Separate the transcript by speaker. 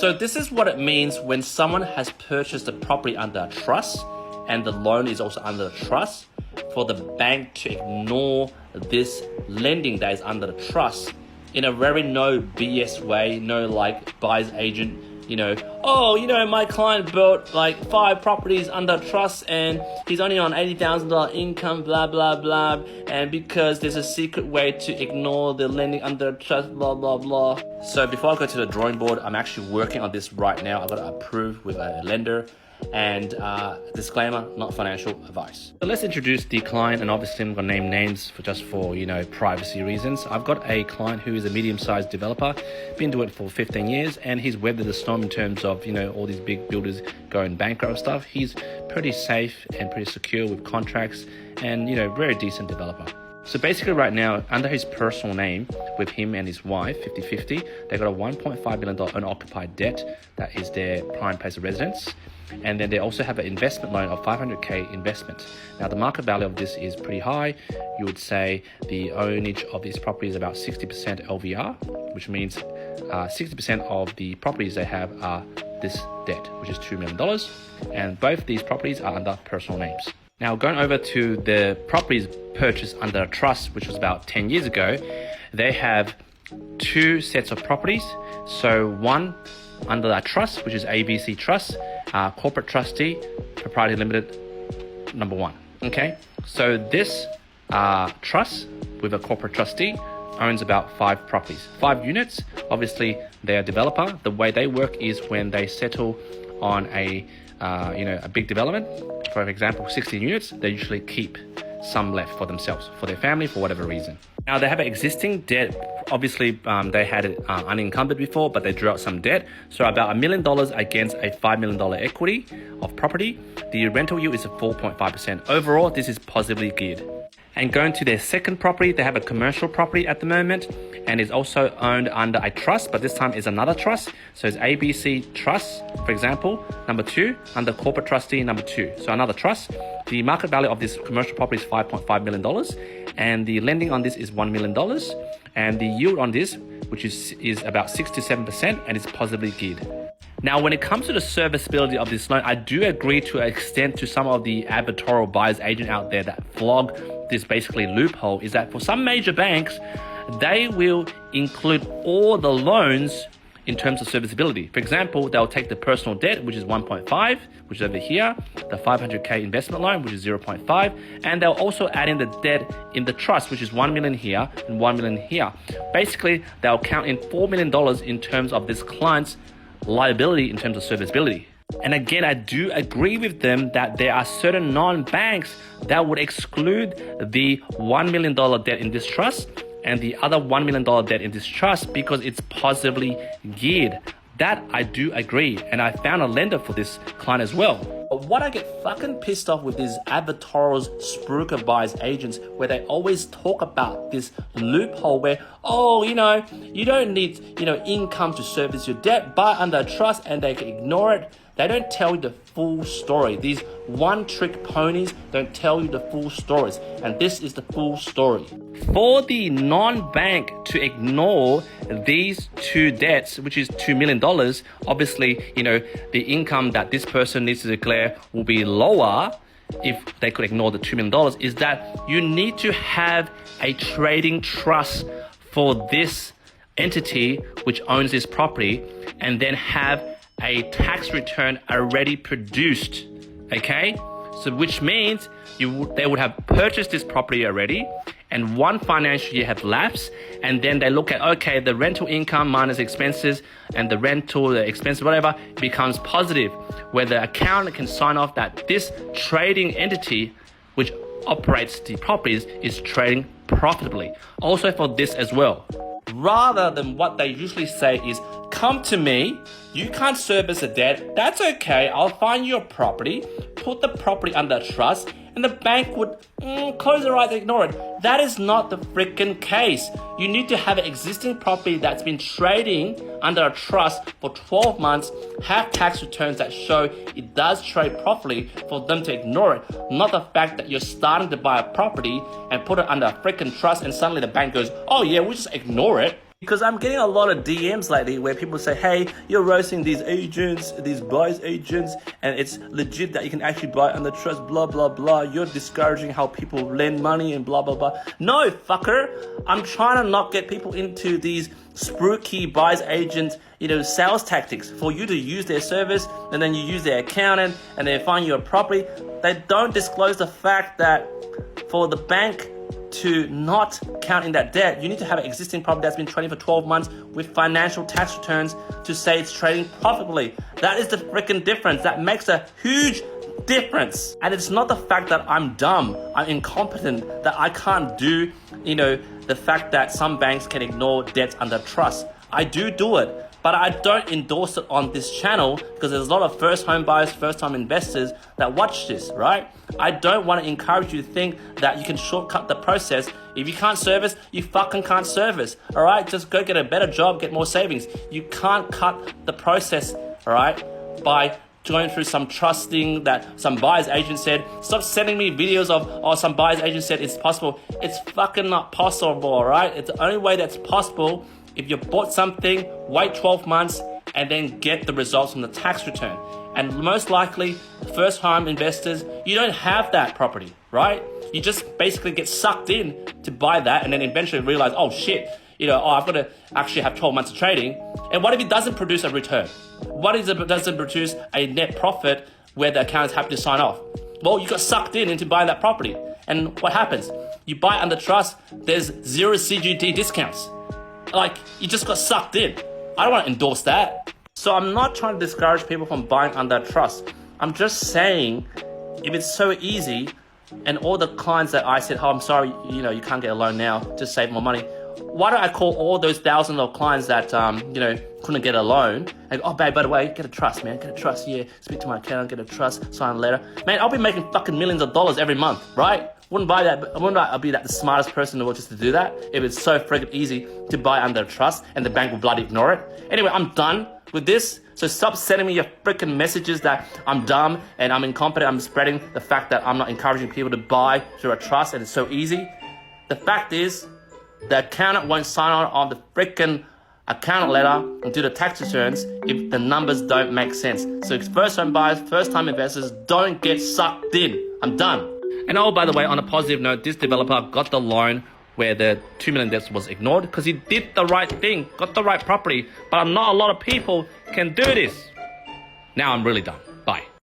Speaker 1: So this is what it means when someone has purchased a property under a trust and the loan is also under a trust, for the bank to ignore this lending that is under the trust in a very no BS way, no like buyer's agent, my client built like 5 properties under trust and he's only on $80,000 income, blah, blah, blah. And because there's a secret way to ignore the lending under trust, blah, blah, blah. So before I go to the drawing board, I'm actually working on this right now. I've got to approve with a lender. And disclaimer, not financial advice. So let's introduce the client, and obviously I'm going to name names for privacy reasons. I've got a client who is a medium-sized developer, been doing it for 15 years, and he's weathered the storm in terms of, all these big builders going bankrupt and stuff. He's pretty safe and pretty secure with contracts and, very decent developer. So basically right now, under his personal name, with him and his wife, 50-50, they've got a $1.5 million unoccupied debt that is their prime place of residence. And then they also have an investment loan of $500K investment. Now the market value of this is pretty high. You would say the ownage of this property is about 60% LVR, which means 60% of the properties they have are this debt, which is $2 million. And both these properties are under personal names. Now going over to the properties purchased under a trust, which was about 10 years ago, they have 2 sets of properties. So one under that trust, which is ABC Trust, corporate trustee, proprietary limited, number 1. Okay, so this trust with a corporate trustee owns about 5 properties, 5 units. Obviously, they're a developer. The way they work is when they settle on a big development, for example, 16 units, they usually keep some left for themselves, for their family, for whatever reason. Now they have an existing debt. Obviously, they had it unencumbered before, but they drew out some debt. So about $1 million against a $5 million equity of property. The rental yield is 4.5%. Overall, this is positively geared. And going to their second property, they have a commercial property at the moment, and is also owned under a trust, but this time is another trust. So it's ABC Trust, for example, number 2, under corporate trustee, number 2. So another trust. The market value of this commercial property is $5.5 million, and the lending on this is $1 million. And the yield on this, which is about 6 to 7%, and it's positively geared. Now, when it comes to the serviceability of this loan, I do agree to an extent to some of the advertorial buyer's agent out there that flog this basically loophole, is that for some major banks, they will include all the loans in terms of serviceability. For example, they'll take the personal debt, which is 1.5, which is over here, the $500K investment loan, which is 0.5, and they'll also add in the debt in the trust, which is $1 million here and $1 million here. Basically, they'll count in $4 million in terms of this client's liability in terms of serviceability. And again, I do agree with them that there are certain non-banks that would exclude the $1 million debt in this trust and the other $1 million debt in this trust because it's positively geared. That I do agree, and I found a lender for this client as well. But what I get fucking pissed off with these advertorials, spruiker buyers agents, where they always talk about this loophole where, you don't need, income to service your debt, buy under a trust, and they can ignore it. They don't tell you the full story. These one-trick ponies don't tell you the full stories. And this is the full story. For the non-bank to ignore these 2 debts, which is $2 million, obviously, the income that this person needs to declare will be lower if they could ignore the $2 million, is that you need to have a trading trust for this entity which owns this property, and then have a tax return already produced, okay? So which means they would have purchased this property already, and 1 financial year have lapsed, and then they look at, okay, the rental income minus expenses and the rental, the expenses, whatever, becomes positive, where the accountant can sign off that this trading entity, which operates the properties, is trading profitably. Also for this as well. Rather than what they usually say is, come to me, you can't service a debt, that's okay, I'll find you a property, put the property under trust, and the bank would close their eyes and ignore it. That is not the freaking case. You need to have an existing property that's been trading under a trust for 12 months, have tax returns that show it does trade properly for them to ignore it. Not the fact that you're starting to buy a property and put it under a freaking trust and suddenly the bank goes, oh yeah, we'll just ignore it. Because I'm getting a lot of DMs lately where people say, hey, you're roasting these agents, these buyers agents, and it's legit that you can actually buy under trust, blah, blah, blah. You're discouraging how people lend money and blah, blah, blah. No, fucker. I'm trying to not get people into these spooky buyers agent, sales tactics for you to use their service, and then you use their accountant and they find you a property. They don't disclose the fact that for the bank to not count in that debt, you need to have an existing property that's been trading for 12 months with financial tax returns to say it's trading profitably. That is the freaking difference. That makes a huge difference. And it's not the fact that I'm dumb, I'm incompetent, that I can't do, the fact that some banks can ignore debts under trust. I do it, but I don't endorse it on this channel because there's a lot of first home buyers, first time investors that watch this, right? I don't want to encourage you to think that you can shortcut the process. If you can't service, you fucking can't service, all right? Just go get a better job, get more savings. You can't cut the process, all right, by going through some trusting that some buyer's agent said. Stop sending me videos of, some buyer's agent said it's possible. It's fucking not possible, all right? It's the only way that's possible. If you bought something, wait 12 months and then get the results from the tax return. And most likely, first home investors, you don't have that property, right? You just basically get sucked in to buy that and then eventually realize, oh shit, I've got to actually have 12 months of trading. And what if it doesn't produce a return? What if it doesn't produce a net profit where the accountant's happy to sign off? Well, you got sucked into buying that property. And what happens? You buy under trust, there's 0 CGT discounts. Like, you just got sucked in. I don't want to endorse that. So I'm not trying to discourage people from buying under trust. I'm just saying, if it's so easy, and all the clients that I said, oh, I'm sorry, you can't get a loan now to save more money. Why don't I call all those thousands of clients that, couldn't get a loan and go, oh, babe, by the way, get a trust, man, get a trust, yeah, speak to my accountant, get a trust, sign a letter. Man, I'll be making fucking millions of dollars every month, right? Wouldn't I be that the smartest person in the world just to do that if it's so freaking easy to buy under trust and the bank will bloody ignore it? Anyway, I'm done with this. So stop sending me your freaking messages that I'm dumb and I'm incompetent. I'm spreading the fact that I'm not encouraging people to buy through a trust and it's so easy. The fact is, the accountant won't sign on the freaking accountant letter and do the tax returns if the numbers don't make sense. So first home buyers, first time investors, don't get sucked in. I'm done. And oh, by the way, on a positive note, this developer got the loan where the $2 million debt was ignored because he did the right thing, got the right property. But not a lot of people can do this. Now I'm really done. Bye.